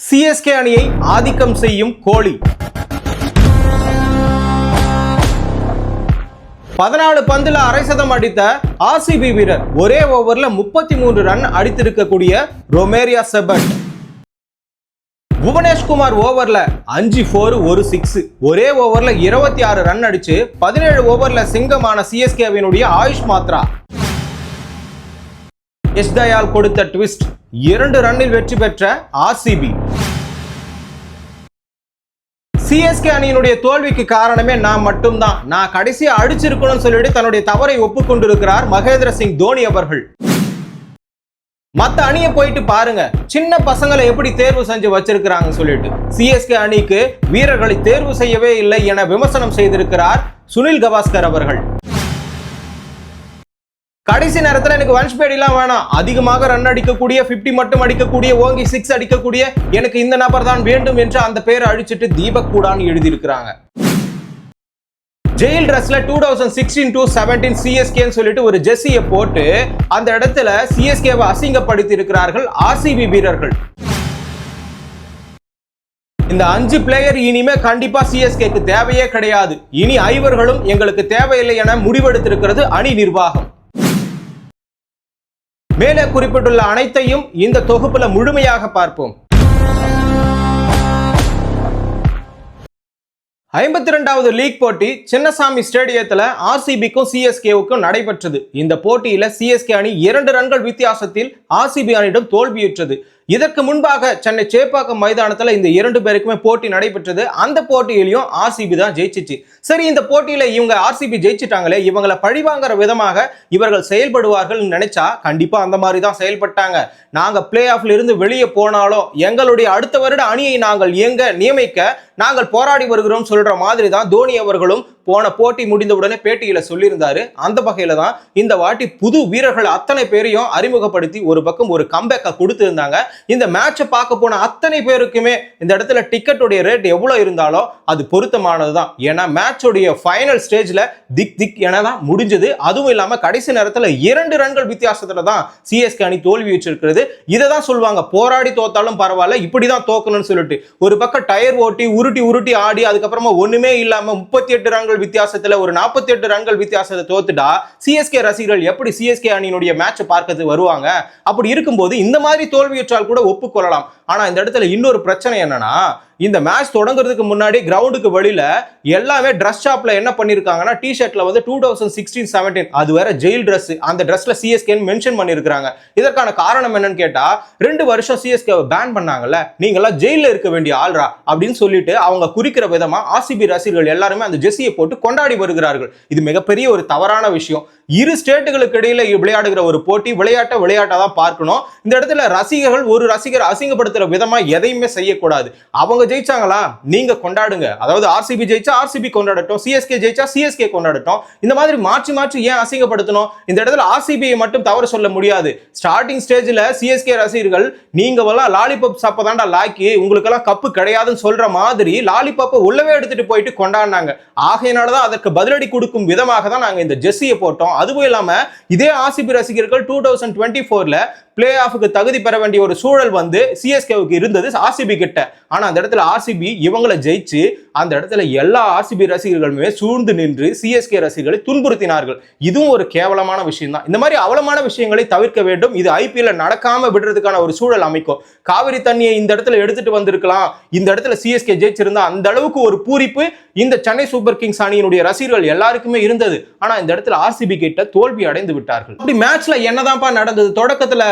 CSK அணியை ஆதிக்கம் செய்யும் கோலி. 14 பந்துல அரை சதம் அடித்த ஆர்சிபி வீரர், ஒரே ஓவர்ல 33 ரன் அடித்திருக்கக்கூடிய ரொமேரியா செபர்ட். புவனேஷ்குமார் ஓவர்ல 5 4 1 6, ஒரே ஓவர்ல 26 ரன் அடிச்சு 17 ஓவர்ல சிங்கமான சிஎஸ்கேவினுடைய ஆயுஷ் மாத்ரா. எஸ் தயால் கொடுத்த ட்விஸ்ட், 2 ரன்னில் வெற்றி பெற்ற ஆர்சிபி. சிஎஸ்கே அணியினுடைய தோல்விக்கு காரணமே நான் மட்டும்தான், நான் கடைசியா அடிச்சிருக்கணும்னு சொல்லிட்டு தன்னுடைய தவறை ஒப்புக்கொண்டிருக்கிறார் மகேந்திர சிங் தோனி அவர்கள். மத்த அணியை போயிட்டு பாருங்க, சின்ன பசங்களை எப்படி தேர்வு செஞ்சு வச்சிருக்கிறாங்க சொல்லிட்டு. சிஎஸ்கே அணிக்கு வீரர்களை தேர்வு செய்யவே இல்லை என விமர்சனம் செய்திருக்கிறார் சுனில் கவாஸ்கர் அவர்கள். கடைசி நேரத்தில் எனக்கு வன்ஷ் பேடிலாம் வேணாம், அதிகமாக ரன் அடிக்கக்கூடிய, 50 மட்டும் அடிக்கக்கூடிய, ஓங்கி 6 அடிக்கக்கூடிய எனக்கு இந்த நபர் தான் வேண்டும் என்று அந்த பேரை அழிச்சிட்டு தீபக் கூடான்னு எழுதியிருக்கிறாங்க. ஜெயில் ட்ரெஸ்ல 2016 to 17 சிஎஸ்கேன்னு சொல்லிட்டு ஒரு ஜெர்சியை போட்டு அந்த இடத்துல சிஎஸ்கேவை அசிங்கப்படுத்தி இருக்கிறார்கள் ஆர்சிபி வீரர்கள். இந்த 5 பிளேயர் இனிமே கண்டிப்பா சிஎஸ்கேக்கு தேவையே கிடையாது, இனி ஐவர்களும் எங்களுக்கு தேவையில்லை என முடிவெடுத்திருக்கிறது அணி நிர்வாகம். மேலே குறிப்பிட்டுள்ள அனைத்தையும் இந்த தொகுப்புல முழுமையாக பார்ப்போம். 52வது லீக் போட்டி சின்னசாமி ஸ்டேடியத்துல ஆர்சிபிக்கும் சிஎஸ்கேவுக்கும் நடைபெற்றது. இந்த போட்டியில சிஎஸ்கே அணி 2 ரன்கள் வித்தியாசத்தில் ஆர்சிபி அணியிடம் தோல்வியுற்றது. இதற்கு முன்பாக சென்னை சேப்பாக்கம் மைதானத்துல இந்த 2 பேருக்குமே போட்டி நடைபெற்றது. அந்த போட்டியிலையும் ஆர்சிபி தான் ஜெயிச்சிச்சு. சரி, இந்த போட்டியில இவங்க ஆர்சிபி ஜெயிச்சிட்டாங்களே, இவங்களை பழிவாங்கிற விதமாக இவர்கள் செயல்படுவார்கள் நினைச்சா கண்டிப்பா அந்த மாதிரி தான் செயல்பட்டாங்க. நாங்க பிளே ஆஃப்ல இருந்து வெளியே போனாலும் எங்களுடைய அடுத்த வருட அணியை நாங்கள் எங்க நியமிக்க நாங்கள் போராடி வருகிறோம் சொல்ற மாதிரி தான் தோனி அவர்களும் போன போட்டி முடிந்தவுடனே பேட்டியில சொல்லியிருந்தாரு. அந்த வகையில தான் இந்த வாட்டி புது வீரர்கள் அத்தனை பேரையும் அறிமுகப்படுத்தி ஒரு பக்கம் ஒரு கம்பேக்கை கொடுத்திருந்தாங்க. இந்த மேட்சை பார்க்க போன அத்தனை பேருக்குமே இந்த இடத்துல டிக்கெட்டுடைய ரேட் எவ்வளவு இருந்தாலும் அது பொருத்தமானதுதான். ஏன்னா மேட்சோடைய ஃபைனல் ஸ்டேஜ்ல திக் என தான் முடிஞ்சது. அதுவும் இல்லாம கடைசி நேரத்துல 2 ரன்கள் வித்தியாசத்துல தான் சிஎஸ்கே அணி தோல்வி வச்சிருக்கிறது. இதை தான் சொல்லுவாங்க, போராடி தோத்தாலும் பரவாயில்ல, இப்படிதான் தோக்கணும்னு சொல்லிட்டு. ஒரு பக்கம் டயர் ஓட்டி உருட்டி ஆடி அதுக்கப்புறமா ஒண்ணுமே இல்லாம 38 ரன்கள் வித்தியாசத்துல ஒரு 48 ரன்கள் வித்தியாசத்தை தோத்துட்டா சிஎஸ்கே ரசிகர்கள் எப்படி சிஎஸ்கே அணியினுடைய மேட்ச் பார்க்கிறது வருவாங்க? அப்படி இருக்கும்போது இந்த மாதிரி தோல்வியுற்றால் கூட ஒப்புக்கொள்ளலாம். ஆனா இந்த இடத்துல இன்னொரு பிரச்சனை என்னன்னா, இந்த மேட்ச் தொடங்குறதுக்கு முன்னாடி கிரவுண்டுக்கு வெளியில எல்லாமே ட்ரெஸ் ஷாப்ல என்ன பண்ணிருக்காங்கன்னா, டி ஷர்ட்ல வந்து 2016-17 அது வேற ஜெயில் ட்ரெஸ், அந்த ட்ரெஸ்ல சிஎஸ்கே மென்ஷன் பண்ணிருக்காங்க. இதற்கான காரணம் என்னன்னு கேட்டா, 2 வருஷம் சிஎஸ்கே பேன் பண்ணாங்கல்ல, நீங்க எல்லாம் ஜெயில இருக்க வேண்டிய ஆள்ரா அப்படின்னு சொல்லிட்டு அவங்க குறிக்கிற விதமா ஆர்சிபி ரசிகர்கள் எல்லாருமே அந்த ஜெர்சியை போட்டு கொண்டாடி வருகிறார்கள். இது மிகப்பெரிய ஒரு தவறான விஷயம். இரு ஸ்டேட்டுகளுக்கு இடையில விளையாடுகிற ஒரு போட்டி, விளையாட்டா தான் பார்க்கணும். இந்த இடத்துல ரசிகர்கள் ஒரு ரசிகர் அசிங்கப்படுத்துற விதமா எதையுமே செய்யக்கூடாது. அவங்க ஜெயிச்சாங்களா, நீங்க கொண்டாடுங்க. அதாவது ஆர்சிபி ஜெயிச்சா ஆர்சிபி கொண்டாடட்டும், சிஎஸ்கே ஜெயிச்சா சிஎஸ்கே கொண்டாடட்டும். இந்த மாதிரி மாற்றி ஏன் அசிங்கப்படுத்தணும்? இந்த இடத்துல ஆர்சிபியை மட்டும் தவறு சொல்ல முடியாது. ஸ்டார்டிங் ஸ்டேஜ்ல சிஎஸ்கே ரசிகர்கள் நீங்க எல்லாம் லாலிபாப் சாப்பதாண்டா லாக்கி, உங்களுக்கு எல்லாம் கப்பு கிடையாதுன்னு சொல்ற மாதிரி லாலிபாப்பை உள்ளவே எடுத்துட்டு போயிட்டு கொண்டாடினாங்க. ஆகையினாலதான் அதற்கு பதிலடி கொடுக்கும் விதமாக தான் நாங்க இந்த ஜெர்சியை போட்டோம். அதுவும் இல்லாம இதே ஆர்சிபி ரசிகர்கள் 2024ல பிளே ஆஃப்க்கு தகுதி பெற வேண்டிய ஒரு சூழல் வந்து சிஎஸ்கேவுக்கு இருந்தது ஆர்சிபி கிட்ட. ஆனா அந்த இடத்துல ஆர்சிபி இவங்களை ஜெயிச்சு அந்த இடத்துல எல்லா ஆர்சிபி ரசிகர்களுமே சூழ்ந்து நின்று சிஎஸ்கே ரசிகர்களை துன்புறுத்தினார்கள். இதுவும் ஒரு கேவலமான விஷயம் தான். இந்த மாதிரி அவலமான விஷயங்களை தவிர்க்க வேண்டும். இது ஐபிஎல்ல நடக்காம விடுறதுக்கான ஒரு சூழல் அமைக்கும். காவிரி தண்ணியை இந்த இடத்துல எடுத்துட்டு வந்திருக்கலாம், இந்த இடத்துல சிஎஸ்கே ஜெயிச்சிருந்தா அந்த அளவுக்கு ஒரு பூரிப்பு இந்த சென்னை சூப்பர் கிங்ஸ் அணியினுடைய ரசிகர்கள் எல்லாருக்குமே இருந்தது. ஆனா இந்த இடத்துல ஆர்சிபி கிட்ட தோல்வி அடைந்து விட்டார்கள். அப்படி மேட்ச்ல என்னதான்ப்பா நடந்தது? தொடக்கத்துல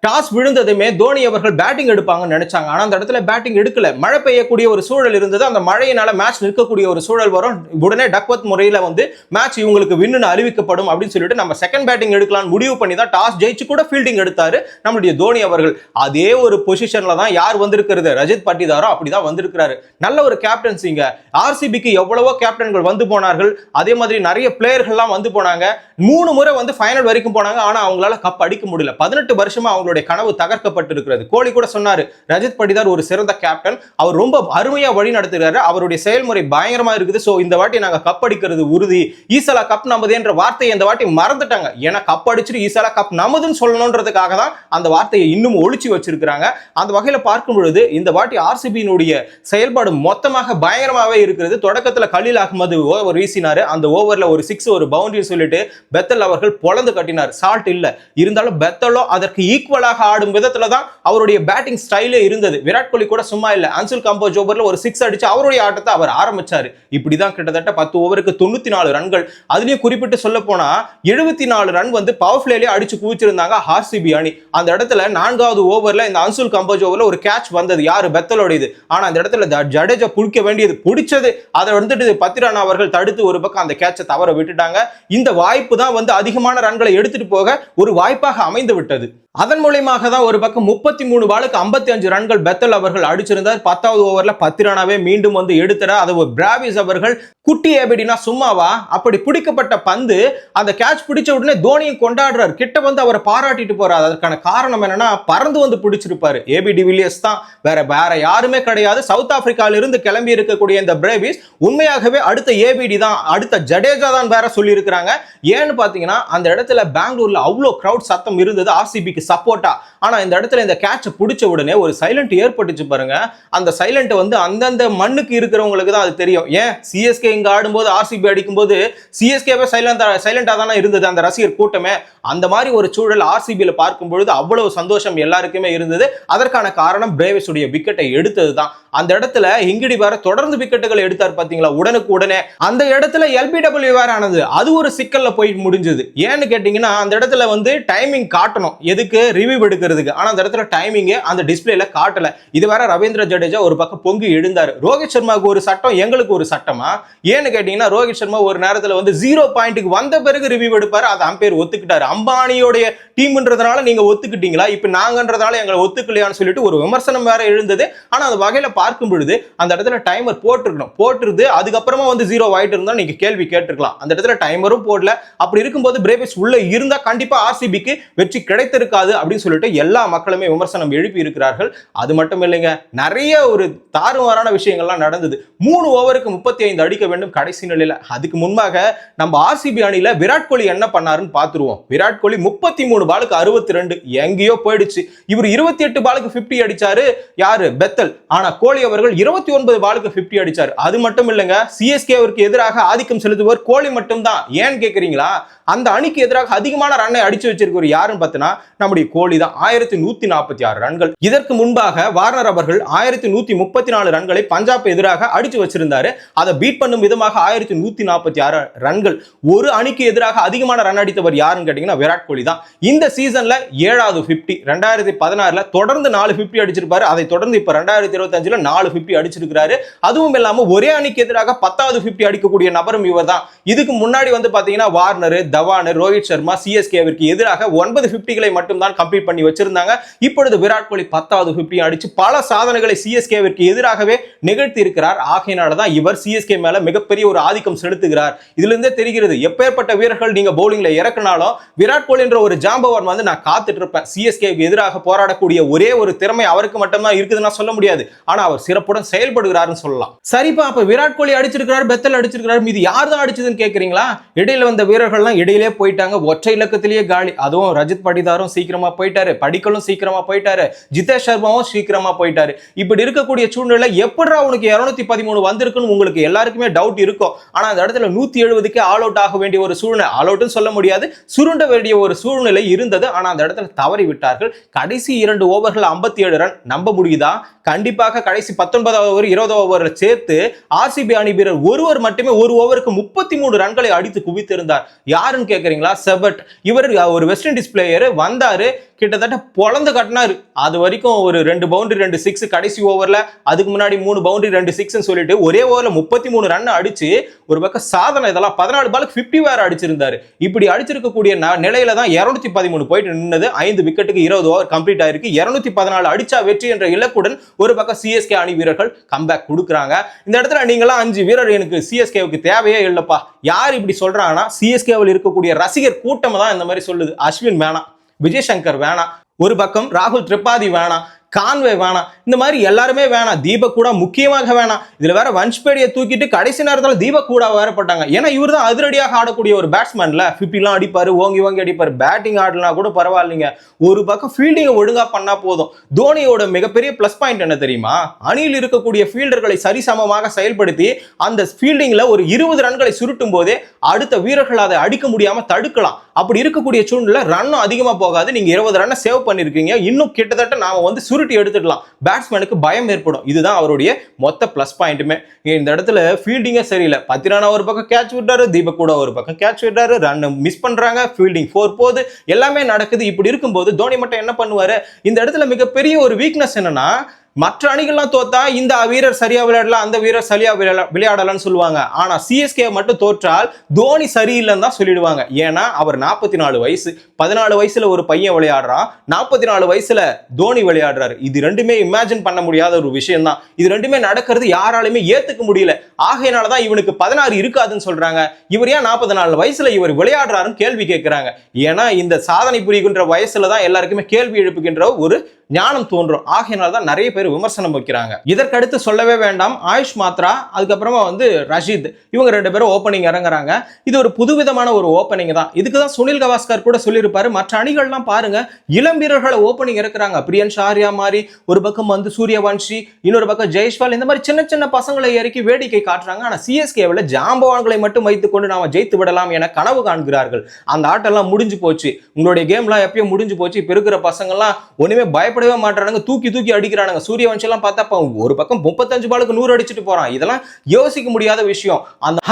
டாஸ் விழுந்ததுமே தோனி அவர்கள் பேட்டிங் எடுப்பாங்கன்னு நினைச்சாங்க. ஆனா அந்த இடத்துல பேட்டிங் எடுக்கல. மழை பெய்யக்கூடிய ஒரு சூழல் இருந்தது. அந்த மழையினால மேட்ச் நிற்கக்கூடிய ஒரு சூழல் வரும். உடனே டக்வர்த் முறையில வந்து மேட்ச் இவங்களுக்கு வின்னு அறிவிக்கப்படும் அப்படின்னு சொல்லிட்டு நம்ம செகண்ட் பேட்டிங் எடுக்கலாம் முடிவு பண்ணி தான் டாஸ் ஜெயிச்சு கூட ஃபீல்டிங் எடுத்தாரு நம்மளுடைய தோனி அவர்கள். அதே ஒரு பொசிஷன்ல தான் யார் வந்திருக்கிறது, ரஜித் பட்டிதாரோ அப்படிதான் வந்திருக்கிறாரு. நல்ல ஒரு கேப்டன்சிங்க. ஆர்சிபிக்கு எவ்வளவோ கேப்டன்கள் வந்து போனார்கள். அதே மாதிரி நிறைய பிளேயர்கள்லாம் வந்து போனாங்க. 3 முறை வந்து ஃபைனல் வரைக்கும் போனாங்க. ஆனா அவங்களால கப் அடிக்க முடியல. 18 வருஷமா அவங்களோட அவர்களுடைய கனவு தகர்க்கப்பட்டிருக்கிறது. கோலி கூட சொன்னாரு, ரஜத் படிதார் ஒரு சிறந்த கேப்டன், அவர் ரொம்ப அருமையா வழி நடத்துகிறாரு, அவருடைய செயல்முறை பயங்கரமா இருக்குது. சோ இந்த வாட்டி நாங்க கப் அடிக்கிறது உறுதி, ஈசலா கப் நமது என்ற வார்த்தையை இந்த வாட்டி மறந்துட்டாங்க. ஏன்னா கப் அடிச்சுட்டு ஈசலா கப் நமதுன்னு சொல்லணும்ன்றதுக்காக தான் அந்த வார்த்தையை இன்னும் ஒழிச்சு வச்சிருக்காங்க. அந்த வகையில பார்க்கும் பொழுது இந்த வாட்டி ஆர்சிபியினுடைய செயல்பாடு மொத்தமாக பயங்கரமாவே இருக்கிறது. தொடக்கத்துல கலீல் அகமது ஓவர் வீசினாரு, அந்த ஓவர்ல ஒரு 6 ஒரு பவுண்டரி சொல்லிட்டு பெத்தல் அவர்கள் பொளந்து கட்டினார். சால்ட் இல்ல, இருந்தாலும் பெத்தலோ அதற்கு ஈக்குவலாக ஆடும் விதத்துல தான் அவருடைய பேட்டிங் ஸ்டைலே இருந்தது. விராட் கோலி கூட சும்மா இல்ல, அன்சுல் கம்போஜ் ஓவர்ல ஒரு 6 அடிச்சு அவருடைய ஆட்டத்தை அவர் ஆரம்பிச்சாரு. இப்படிதான் கிட்டத்தட்ட 10 ஓவருக்கு 94 ரன்கள். அதுலயும் குறிப்பிட்டு சொல்ல போனா 74 ரன் வந்து பவர் பிளேலயே அடிச்சு குவிச்சிருந்தாங்க ஆர்சிபி அணி. அந்த இடத்துல 4வது ஓவர்ல இந்த அன்சுல் கம்போஜ் ஓவர்ல ஒரு கேட்ச் வந்தது, யாரு பெத்தலோடையது. ஆனா அந்த இடத்துல ஜடேஜா புடிக்க வேண்டியது புடிச்சது, அதை வந்துட்டு பத்திரானா அவர்கள் தடுத்து ஒரு பக்கம் அந்த கேட்சை தவற விட்டுட்டாங்க. இந்த வாய்ப்பு தான் வந்து அதிகமான ரன்களை எடுத்துட்டு போக ஒரு வாய்ப்பாக அமைந்து விட்டது. அதன் மூலமாக தான் ஒரு பக்கம் 33 பாலுக்கு 55 ரன்கள் பெத்தல் அவர்கள் அடிச்சிருந்தார். 10வது ஓவர்ல பத்திரானாவே மீண்டும் வந்து எடுத்துற அது பிராவிஸ் அவர்கள் குட்டி ஏபிடினா சும்மாவா, அப்படி பிடிக்கப்பட்ட பந்து அந்த கேட்ச் பிடிச்ச உடனே தோனியும் கொண்டாடுறாரு, கிட்ட வந்து அவரை பாராட்டிட்டு போறாரு. அதற்கான காரணம் என்னன்னா பறந்து வந்து பிடிச்சிருப்பாரு ஏபி டிவிலியர்ஸ் தான், வேற யாருமே கிடையாது. சவுத் ஆப்பிரிக்கால இருந்து கிளம்பி இருக்கக்கூடிய இந்த பிராவிஸ் உண்மையாகவே அடுத்த ஏபிடி தான், அடுத்த ஜடேஜா தான் வேற சொல்லி இருக்கிறாங்க. ஏன்னு பாத்தீங்கன்னா அந்த இடத்துல பெங்களூர்ல அவ்வளோ கிரவுட் சத்தம் இருந்தது ஆர்சிபிக்கு சப்போர்ட்டா. ஆனா இந்த இடத்துல இந்த கேட்சை பிடிச்ச உடனே ஒரு சைலண்ட் ஏற்பட்டுச்சு பாருங்க. அந்த சைலண்ட் வந்து அந்தந்த மண்ணுக்கு இருக்கிறவங்களுக்கு தான் அது தெரியும். ஏன் சிஎஸ்கே இங்க ஆடும்போது ஆர்சிபி அடிக்கும் போது சிஎஸ்கேவே சைலண்டா தானே இருந்தது அந்த ரசிகர் கூட்டமே. அந்த மாதிரி ஒரு சூழல் ஆர்சிபியில பார்க்கும் பொழுது அவ்வளவு சந்தோஷம் எல்லாருக்குமே இருந்தது. அதற்கான காரணம் பிரேவிஸ் உடைய விக்கெட்டை எடுத்தது தான். அந்த இடத்துல ஹிங்கிடி வேற தொடர்ந்து விக்கெட்டுகள் எடுத்தார் பாத்தீங்களா உடனுக்கு உடனே. அந்த இடத்துல எல்பிடபிள்யூ வேற ஆனது, அது ஒரு சிக்கல்ல போய் முடிஞ்சது. ஏன்னு கேட்டீங்கன்னா அந்த இடத்துல வந்து டைமிங் காட்டணும், எதுக்கு ரிவ்யூ எடுக்கிறதுக்கு. ஆனா அந்த இடத்துல டைமிங் அந்த டிஸ்பிளேல காட்டல. இது வேற ரவீந்திர ஜடேஜா ஒரு பக்கம் பொங்கி எழுந்தாரு. ரோஹித் சர்மாவுக்கு ஒரு சட்டம், எங்களுக்கு ஒரு சட்டமா? ஏன்னு கேட்டீங்கன்னா ரோஹித் சர்மா ஒரு நேரத்துல வந்து 0 பாயிண்ட்டுக்கு வந்த பிறகு ரிவ்யூ எடுப்பாரு, அதை அம்பையர் ஒத்துக்கிட்டாரு. அம்பானியோடைய டீம்ன்றதுனால நீங்க ஒத்துக்கிட்டீங்களா, இப்ப நாங்கன்றதால எங்களை ஒத்துக்கலையான்னு சொல்லிட்டு ஒரு விமர்சனம் வேற எழுந்தது. ஆனா அந்த வகையில பார்க்கும் பொழுது அந்த இடத்துல டைமர் போட்டிருக்கணும், போட்டுருது அதுக்கப்புறமா வந்து 0 ஆயிட்டு இருந்தா நீங்க கேள்வி கேட்டிருக்கலாம். அந்த இடத்துல டைமரும் போடல. அப்படி இருக்கும்போது பிரேவிஸ் உள்ள இருந்தா கண்டிப்பா ஆர்சிபிக்கு வெற்றி கிடைத்திருக்காது அப்படின்னு சொல்லிட்டு எல்லா மக்களுமே விமர்சனம் எழுப்பி இருக்கிறார்கள். அது மட்டும் இல்லைங்க, நிறைய ஒரு தாறுமாறான விஷயங்கள்லாம் நடந்தது. 3 ஓவருக்கு 35 அடிக்க வேண்டும் கடைசி நிலையில. அதுக்கு முன்பாக நம்ம ஆர்சிபி அணியில விராட் கோலி என்ன பண்ணாருன்னு பாத்துருவோம். விராட் கோலி 33 பாலுக்கு 62 எங்கேயோ போயிடுச்சு. இவர் 28 பாலுக்கு 50 அடிச்சாரு, யாரு பெத்தல். ஆனா கோலி அவர்கள் 29 பாலுக்கு 50 அடிச்சாரு. அது மட்டும் இல்லைங்க, சிஎஸ்கேவிற்கு எதிராக ஆதிக்கம் செலுத்துவர் கோலி மட்டும் தான். ஏன்னு கேக்குறீங்களா, அந்த அணிக்கு எதிராக அதிகமான ரன்னை அடிச்சு வச்சிருக்கிற யாருன்னு பார்த்தனா நம்முடைய கோலி தான். 1146 ரன்கள். இதற்கு முன்பாக வார்னர் அவர்கள் 1134 ரன்களை பஞ்சாப் எதிராக அடிச்சு வச்சிருந்தாரு. அதை பீட் பண்ணும் விதமாக 1146 ரன்கள். ஒரு அணிக்கு எதிராக அதிகமான ரன் அடித்தவர் யாருன்னு கேட்டீங்கன்னா விராட் கோலி தான். இந்த சீசன்ல 7வது 50. 2016ல தொடர்ந்து 4 50 அடிச்சிருப்பாரு. அதை தொடர்ந்து இப்ப 2025ல 4 50 அடிச்சிருக்காரு. அதுவும் இல்லாம ஒரே அணிக்கு எதிராக 10வது 50 அடிக்கக்கூடிய நபரும் இவர் தான். இதுக்கு முன்னாடி வந்து பாத்தீங்கன்னா வார்னர், தவான், ரோஹித் சர்மா சிஎஸ்கேவிற்கு எதிராக 9 50களை மட்டும் தான் கம்ப்ளீட் பண்ணி வச்சிருந்தாங்க. இப்பொழுது விராட் கோலி 10வது 50 அடிச்சு பல சாதனைகளை சிஎஸ்கேவிற்கு எதிராகவே நிகழ்த்தி இருக்கிறார். ஆகையினால தான் இவர் சிஎஸ்கே மேல மிகப்பெரிய ஒரு ஆதிக்கம் செலுத்துகிறார். இதுல இருந்தே தெரிகிறது எப்பேற்பட்ட வீரர்கள் நீங்க பவுலிங்ல இறக்குனாலும் விராட் கோலி என்ற ஒரு ஜாம்பவான் வந்து நான் காத்துட்டு இருப்பேன். சிஎஸ்கேவுக்கு எதிராக போராடக்கூடிய ஒரே ஒரு திறமை அவருக்கு மட்டும்தான் இருக்குதுன்னா சொல்ல முடியாது. ஆனா அவர் சிறப்புடன் செயல்படுகிறாருன்னு சொல்லலாம். சரிப்பா, அப்ப விராட் கோலி அடிச்சிருக்கிறார், பெத்தல் அடிச்சிருக்கிறார், மீது யார் தான் அடிச்சதுன்னு கேக்குறீங்களா? இடையில வந்த வீரர்கள்லாம் இடையிலே போயிட்டாங்க, ஒற்றை இலக்கத்திலேயே காலி. அதுவும் ரஜித் படிதாரும் சீக்கிரமா போயிட்டாரு, படிக்கலும் சீக்கிரமா போயிட்டாரு, ஜிதேஷ் சர்மாவும் சீக்கிரமா போயிட்டாரு. இப்படி இருக்கக்கூடிய சூழ்நிலை எப்படா உனக்கு 213 வந்திருக்குன்னு உங்களுக்கு எல்லாருக்குமே டவுட் இருக்கும். ஆனா அந்த இடத்துல 170க்கு ஆல் அவுட் ஆக வேண்டிய ஒரு சூழ்நிலை, ஆல் அவுட்னு சொல்ல முடியாது, சுருண்ட வேண்டிய ஒரு சூழ்நிலை இருந்தது. ஆனா அந்த இடத்துல தவறி விட்டார்கள். கடைசி 2 ஓவர்கள் 57 ரன். நம்ப முடியுதா? கண்டிப்பாக கடைசி 19வது ஓவர் 20வது ஓவர்ல சேர்த்து ஆர்சிபி அணி வீரர் ஒருவர் மட்டுமே ஒரு ஓவருக்கு 33 ரன்களை அடித்து குவித்திருந்தார். யாருன்னு கேக்குறீங்களா? செபட். இவர் ஒரு வெஸ்ட் இண்டீஸ் பிளேயர் வந்தாரு, கிட்டத்தட்ட பொளந்து கட்டினாரு. அது வரைக்கும் ஒரு 2 பவுண்டரி 2 6 கடைசி ஓவர்ல, அதுக்கு முன்னாடி 3 பவுண்டரி 2 6 சொல்லிட்டு ஒரே ஓவர்ல 33 ரன் அடிச்சு ஒரு பக்கம் சாதனை. இதெல்லாம் 14 பாலுக்கு 50 வேற அடிச்சிருந்தாரு. இப்படி அடிச்சிருக்கக்கூடிய நிலையில தான் 213 போயிட்டு நின்னது. 5 விக்கெட்டுக்கு 20 ஓவர் கம்ப்ளீட் ஆயிருக்கு. 214 அடிச்சா வெற்றி என்ற இலக்குடன் ஒரு பக்கம் சிஎஸ்கே அணி வீரர்கள் கம்பேக் கொடுக்குறாங்க. இந்த இடத்துல நீங்களாம் 5 வீரர் எனக்கு சிஎஸ்கேவுக்கு தேவையே இல்லப்பா. யார் இப்படி சொல்றாங்கன்னா சிஎஸ்கேவில் இருக்கக்கூடிய ரசிகர் கூட்டம் தான் இந்த மாதிரி சொல்லுது. அஸ்வின் வேணாம், விஜய் சங்கர் வேணாம், ஒரு பக்கம் ராகுல் திரிபாதி வேணாம், கான்வே வேணாம், இந்த மாதிரி எல்லாருமே வேணாம், தீபக் கூட முக்கியமாக வேணாம். இதுல வேற வன்ஷ்பேடியை தூக்கிட்டு கடைசி நேரத்தில் தீபக் கூட வேற போட்டாங்க. ஏன்னா இவர் தான் அதிரடியாக ஆடக்கூடிய ஒரு பேட்ஸ்மேன்ல, 50 அடிப்பாரு, ஓங்கி ஓங்கி அடிப்பாரு. பேட்டிங் ஆடலனா கூட பரவாயில்லைங்க, ஒரு பக்கம் ஃபீல்டிங் ஒழுங்கா பண்ணா போதும். தோனியோட மிகப்பெரிய பிளஸ் பாயிண்ட் என்ன தெரியுமா? அணியில் இருக்கக்கூடிய ஃபீல்டர்களை சரிசமமாக செயல்படுத்தி அந்த ஃபீல்டிங்ல ஒரு 20 ரன்களை சுருட்டும் போதே அடுத்த வீரர்கள் அதை அடிக்க முடியாம தடுக்கலாம். அப்படி இருக்கக்கூடிய சூழ்நிலை ரன்னும் அதிகமா போகாது. நீங்க 20 ரன்னை சேவ் பண்ணிருக்கீங்க, இன்னும் கிட்டத்தட்ட நாம வந்து சுருட்டி எடுத்துடலாம். பேட்ஸ்மேனுக்கு பயம் ஏற்படும். இதுதான் அவருடைய மொத்த பிளஸ் பாயிண்ட்டுமே. இந்த இடத்துல ஃபீல்டிங்கே சரியில்லை. 10 ரன் ஒரு பக்கம் கேட்ச் விட்டாரு, தீபக் கூட ஒரு பக்கம் கேட்ச் விட்டாரு, ரன் மிஸ் பண்றாங்க, ஃபீல்டிங் 4 போகுது, எல்லாமே நடக்குது. இப்படி இருக்கும்போது தோனி மட்டும் என்ன பண்ணுவாரு? இந்த இடத்துல மிகப்பெரிய ஒரு வீக்னஸ் என்னன்னா, மற்ற அணிகள்லாம் தோத்தா இந்த வீரர் சரியா விளையாடலாம், அந்த வீரர் சரியா விளையாடலாம்னு சொல்லுவாங்க. ஆனா சிஎஸ்கே மட்டும் தோற்றால் தோனி சரியில்லைன்னு தான் சொல்லிடுவாங்க. ஏன்னா அவர் 44 வயசு, 14 வயசுல ஒரு பையன் விளையாடுறான், 44 வயசுல தோனி விளையாடுறாரு. இது ரெண்டுமே இமேஜின் பண்ண முடியாத ஒரு விஷயம் தான். இது ரெண்டுமே நடக்கிறது யாராலுமே ஏத்துக்க முடியல. ஆகையினாலதான் இவனுக்கு 16 இருக்காதுன்னு சொல்றாங்க. இவர் ஏன் 44 வயசுல இவர் விளையாடுறாருன்னு கேள்வி கேட்கிறாங்க. ஏன்னா இந்த சாதனை புரிகின்ற வயசுல தான் எல்லாருக்குமே கேள்வி எழுப்புகின்ற ஒரு ஞானம் தோன்றும். ஆகையினால்தான் நிறைய பேர் விமர்சனம் வைக்கிறாங்க. இதற்கடுத்து சொல்லவே வேண்டாம், ஆயுஷ் மாத்ரா, அதுக்கப்புறமா வந்து ரஷீத், இவங்க 2 பேரும் ஓப்பனிங் இறங்குறாங்க. இது ஒரு புதுவிதமான ஒரு ஓப்பனிங் தான். இதுக்குதான் சுனில் கவாஸ்கர் கூட சொல்லியிருப்பாரு, மற்ற அணிகள்லாம் பாருங்க இளம் வீரர்களை ஓப்பனிங் இறக்குறாங்க. பிரியன் ஷாரியா மாதிரி, ஒரு பக்கம் வந்து சூரியவன்ஷி, இன்னொரு பக்கம் ஜெய்ஸ்வால், இந்த மாதிரி சின்ன சின்ன பசங்களை இறக்கி வேடிக்கை காட்டுறாங்க. ஆனா சிஎஸ்கேவில் ஜாம்பவான்களை மட்டும் வைத்துக் கொண்டு நாம ஜெயித்து விடலாம் என கனவு காண்கிறார்கள். அந்த ஆட்டெல்லாம் முடிஞ்சு போச்சு, உங்களுடைய கேம்லாம் எப்பயும் முடிஞ்சு போச்சு. இப்ப இருக்கிற பசங்கள்லாம் ஒண்ணுமே பயப்படவே மாட்டானுங்க, தூக்கி தூக்கி அடிக்கிறானுங்க. சூரியவன்ஷி எல்லாம் பார்த்தா ஒரு பக்கம் 35 பாலுக்கு 100 அடிச்சுட்டு போறான். இதெல்லாம் யோசிக்க முடியாத விஷயம்.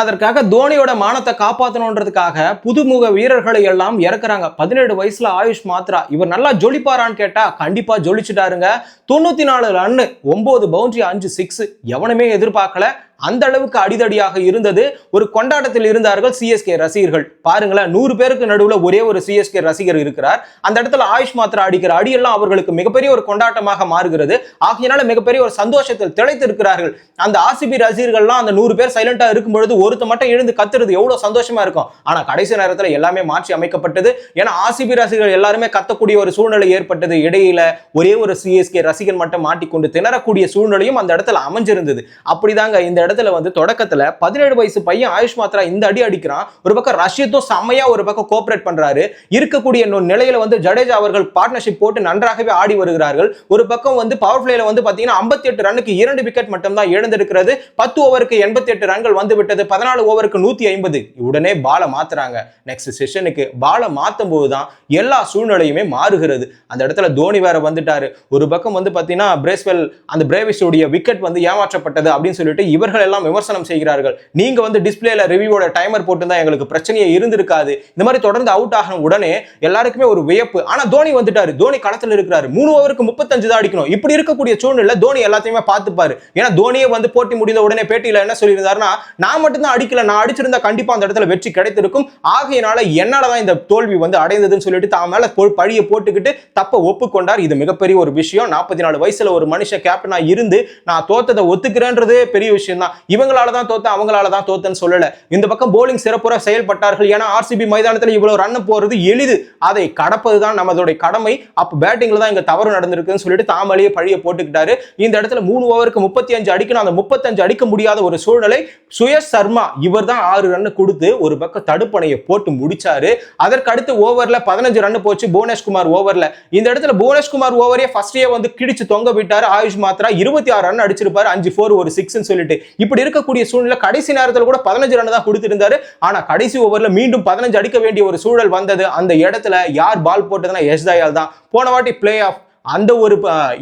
அதற்காக தோனியோட மானத்தை காப்பாற்றணுன்றதுக்காக புதுமுக வீரர்களை எல்லாம் இறக்குறாங்க. 17 வயசுல ஆயுஷ் மாத்ரா, இவர் நல்லா ஜொலிப்பாரான்னு கேட்டா கண்டிப்பா ஜொலிச்சுட்டாருங்க. 94 ரன், 9 பவுண்டரி, 5 6, எவனுமே எதிர்பார்க்கல. அந்த அளவுக்கு அடிதடியாக இருந்தது. ஒரு கொண்டாட்டத்தில் இருந்தார்கள் சிஎஸ்கே ரசிகர்கள். பாருங்களேன், 100 பேருக்கு நடுவுல ஒரே ஒரு சிஎஸ்கே ரசிகர் இருக்கிறார். அந்த இடத்துல ஆயுஷ் மாத்ரா அடிக்கிற அடியெல்லாம் அவர்களுக்கு மிகப்பெரிய ஒரு கொண்டாட்டமாக மாறுகிறது. ஆகையினால மிகப்பெரிய ஒரு சந்தோஷத்தில் திளைத்து இருக்கிறார்கள். அந்த ஆர்சிபி ரசிகர்கள்லாம் அந்த 100 பேர் சைலண்டா இருக்கும் பொழுது ஒருத்த மட்டும் எழுந்து கத்துறது எவ்வளவு சந்தோஷமா இருக்கும். ஆனா கடைசி நேரத்துல எல்லாமே மாற்றி அமைக்கப்பட்டது. ஏன்னா ஆர்சிபி ரசிகர்கள் எல்லாருமே கத்தக்கூடிய ஒரு சூழ்நிலை ஏற்பட்டது. இடையில ஒரே ஒரு சிஎஸ்கே ரசிகர் மட்டும் மாட்டிக்கொண்டு திணறக்கூடிய சூழ்நிலையும் அந்த இடத்துல அமைஞ்சிருந்தது. அப்படிதாங்க இந்த இடத்துல வந்து தொடக்கத்துல 17 வயசு பையன் ஆயுஷ் மாத்ரா இந்த அடி அடிக்கிறான். ஒரு பக்கம் ரஷீத்தும் செம்மையா ஒரு பக்கம் கோஆபரேட் பண்றாரு. இருக்கக்கூடிய நிலையில வந்து ஜடேஜா அவர்கள் பார்ட்னர்ஷிப் போட்டு நன்றாகவே ஆடி வருகிறார்கள். ஒரு பக்கம் வந்து பவர் பிளேல வந்து பாத்தீங்கன்னா 58 ரன்னுக்கு 2 விக்கெட் மட்டும் தான் இழந்திருக்கிறது. 10 ஓவருக்கு 88 ரன்கள் வந்து விட்டது. 14 ஓவருக்கு 150. உடனே பால மாத்துறாங்க. நெக்ஸ்ட் செஷனுக்கு பால மாத்தும் போதுதான் எல்லா சூழ்நிலையுமே மாறுகிறது. அந்த இடத்துல தோனி வேற வந்துட்டாரு. ஒரு பக்கம் வந்து பாத்தீங்கன்னா பிரேஸ்வெல் அந்த பிரேவிஸோட விக்கெட் வந்து ஏமாற்றப்பட்டது அப்படின்னு சொல்லிட்டு இவர்கள் எல்லாம் விமர்சனம் செய்கிறார்கள். நீங்க வந்து டிஸ்பிளேல ரிவ்யூவோட டைமர் போட்டுதான் எங்களுக்கு பிரச்சனையே இருந்திருக்காது. இந்த மாதிரி தொடர்ந்து அவுட் ஆகின உடனே எல்லாருக்குமே ஒரு வியப்பு. ஆனா தோனி வந்துட்டாரு, தோனி களத்துல இருக்கிறாரு. 3 ஓவருக்கு 35 தான் அடிக்கணும். இப்படி இருக்கக்கூடிய சூழ்நிலை தோனி எல்லாத்தையுமே பார்த்துப்பாரு. ஏன்னா தோனியே வந்து போட்டி முடிந்த உடனே பேட்டியில என்ன சொல்லியிருந்தாருன்னா, நான் மட்டும் தான் அடிக்கல, நான் அடிச்சிருந்தா கண்டிப்பா அந்த இடத்துல வெற்றி கிடைத்திருக்கும். ஆகையினால என்னாலதான் இந்த தோல்வி வந்து அடைந்ததுன்னு சொல்லிட்டு தான் மேல பழியை போட்டுக்கிட்டு தப்ப ஒப்புக்கொண்டார். இது மிகப்பெரிய ஒரு விஷயம். 44 வயசுல ஒரு மனுஷன் கேப்டனா இருந்து நான் தோத்ததை ஒத்துக்கிறேன்றதே பெரிய விஷயம் தான். இவங்களால தான் தோத்த, அவங்களால தான் தோத்தன்னு சொல்லல. இந்த பக்கம் போலிங் சிறப்புற செயல்பட்டார்கள். ஏன்னா ஆர்சிபி மைதானத்தில் இவ்வளவு ரன் போறது எளிது, அதை கடப்பதுதான் நமது கடமை. அப்ப பேட்டிங்ல தான் இங்க தவறு நடந்திருக்குன்னு சொல்லிட்டு தாமலையே பழிய போட்டுக்கிட்டாரு. இந்த இடத்துல 3 ஓவருக்கு 35 அடிக்கணும். அந்த 35 அடிக்க முடியாத ஒரு சூழ்நிலை. சுயஸ் சர்மா இவர் தான் 6 ரன் கொடுத்து ஒரு பக்கம் தடுப்பணையை போட்டு முடிச்சாரு. அதற்கு அடுத்து ஓவர்ல 15 ரன் போச்சு புவனேஷ்குமார் ஓவர்ல. இந்த இடத்துல புவனேஷ்குமார் ஓவரே ஃபர்ஸ்டே வந்து கிடிச்சு தொங்க விட்டாரு. ஆயுஷ் மாத்ரா 26 ரன் அடிச்சிருப்பாரு, 5 4 ஒரு 6 சொல்லிட்டு. இப்படி இருக்கக்கூடிய சூழ்நிலை கடைசி நேரத்தில் கூட 15 ரன் தான் கொடுத்திருந்தாரு. ஆனா கடைசி ஓவர்ல மீண்டும் 15 அடிக்க வேண்டிய ஒரு சூழல் வந்தது. அந்த இடத்துல யார் பால் போட்டதுன்னா யஷ் தயால் தான். போன வாட்டி பிளே ஆஃப் அந்த ஒரு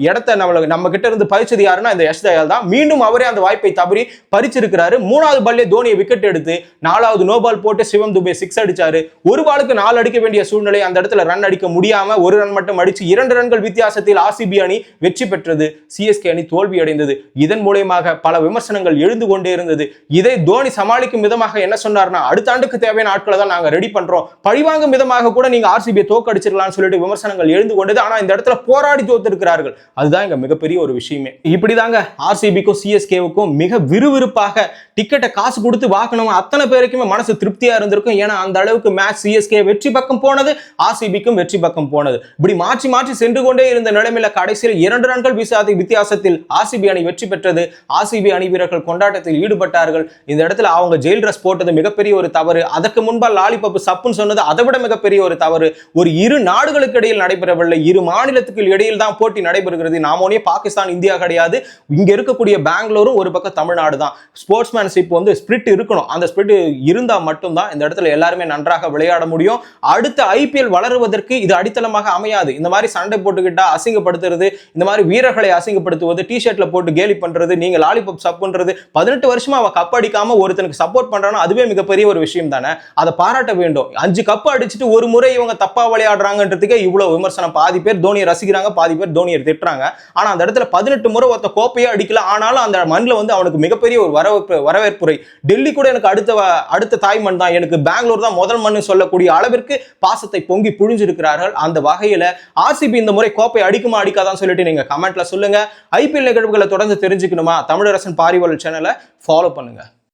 இடத்தை நம்ம கிட்ட இருந்து பறிச்சது யாருன்னா இந்த யஷ் தயால் தான். மீண்டும் அவரே அந்த வாய்ப்பை தவறி பறிச்சிருக்கிறாரு. 3வது பால்லே தோனியை விக்கெட் எடுத்து 4வது நோ பால் போட்டு சிவம் துபே 6 அடிச்சாரு. ஒரு பாலுக்கு 4 அடிக்க வேண்டிய சூழ்நிலை. அந்த இடத்துல ரன் அடிக்க முடியாம 1 ரன் மட்டும் அடிச்சு 2 ரன்கள் வித்தியாசத்தில் ஆர்சிபி அணி வெற்றி பெற்றது. சிஎஸ்கே அணி தோல்வி அடைந்தது. இதன் மூலமாக பல விமர்சனங்கள் எழுந்து கொண்டே இருந்தது. இதை தோனி சமாளிக்கும் விதமாக என்ன சொன்னார்னா, அடுத்த ஆண்டுக்கு தேவையான ஆட்களை தான் நாங்க ரெடி பண்றோம், பழிவாங்கும் விதமாக கூட நீங்க ஆர்சிபியை தோக்கடிச்சிடலாம்னு சொல்லிட்டு விமர்சனங்கள் எழுந்து கொண்டது. ஆனா இந்த இடத்துல போராட்டம் போராடி தோத்திருக்கிறார்கள். அதுதான் இங்க மிகப்பெரிய ஒரு விஷயமே. இப்படிதாங்க ஆர்சிபிக்கும் சிஎஸ்கேவுக்கும் மிக விறுவிறுப்பாக டிக்கெட்டை காசு கொடுத்து வாங்கணும் அத்தனை பேருக்குமே மனசு திருப்தியா இருந்திருக்கும். ஏன்னா அந்த அளவுக்கு மேட்ச் சிஎஸ்கே வெற்றி பக்கம் போனது, ஆர்சிபிக்கும் வெற்றி பக்கம் போனது. இப்படி மாற்றி மாற்றி சென்று கொண்டே இருந்த நிலைமையில கடைசியில் 2 ரன்கள் வித்தியாசத்தில் ஆர்சிபி அணி வெற்றி பெற்றது. ஆர்சிபி அணி வீரர்கள் கொண்டாட்டத்தில் ஈடுபட்டார்கள். இந்த இடத்துல அவங்க ஜெயில் ட்ரெஸ் போட்டது மிகப்பெரிய ஒரு தவறு. அதற்கு முன்பால் லாலிபப் சப்புன்னு சொன்னது அதை விட மிகப்பெரிய ஒரு தவறு. ஒரு இரு நாடுகளுக்கு இடையில் நடைபெறவில்லை, இரு மாநிலத்துக்கு இடையில் தான் போட்டி நடைபெறுகிறது. நாம பாகிஸ்தான் இந்தியா கிடையாது. இங்க இருக்கக்கூடிய பெங்களூரும் ஒரு பக்கம் தமிழ்நாடு தான். ஸ்போர்ட்ஸ்மேன்ஷிப் ஸ்பிரிட் இருக்கணும். அந்த ஸ்பிரிட் இருந்தா மட்டும்தான் இந்த இடத்துல எல்லாருமே நன்றாக விளையாட முடியும். அடுத்த ஐபிஎல் வளருவதற்கு இது அடித்தளமாக அமையாது. இந்த மாதிரி சண்டை போட்டுக்கிட்டா அசிங்கப்படுத்துறது, இந்த மாதிரி வீரர்களை அசிங்கப்படுத்துவது, டி-ஷர்ட்ல போட்டு கேலி பண்றது, நீங்க லாலிபப் சப் பண்றது, 18 வருஷமா அவ கப் அடிக்காம ஒருத்தனுக்கு சப்போர்ட் பண்றானா அதுவே மிகப்பெரிய ஒரு விஷயம் தானே. அதை பாராட்ட வேண்டும். 5 கப் அடிச்சுட்டு ஒரு முறை இவங்க தப்பா விளையாடுறாங்கன்றதுக்கே இவ்வளவு விமர்சனம். பாதி பேர் தோனியை ரசிக்கிறாங்க, பாதி பேர் தோனியை திட்டுறாங்க. ஆனா அந்த இடத்துல 18 முறை ஒருத்த கோப்பையே அடிக்கல. ஆனாலும் அந்த மண்ணில் அவனுக்கு மிகப்பெரிய ஒரு வரவேற்புரை. டெல்லி கூட எனக்கு அடுத்த தாய் மண் தான், எனக்கு பெங்களூர் தான் முதல் மண் சொல்லக்கூடிய அளவிற்கு பாசத்தை பொங்கி புழிஞ்சிருக்கிறார்கள். அந்த வகையில ஆர்சிபி இந்த முறை கோப்பை அடிக்குமா அடிக்காதான்னு சொல்லிட்டு நீங்க கமெண்ட்ல சொல்லுங்க. ஐபிஎல் நிகழ்வுகளை தொடர்ந்து தெரிஞ்சுக்கணுமா தமிழரசன் பாரிவல் சேனலை ஃபாலோ பண்ணுங்க.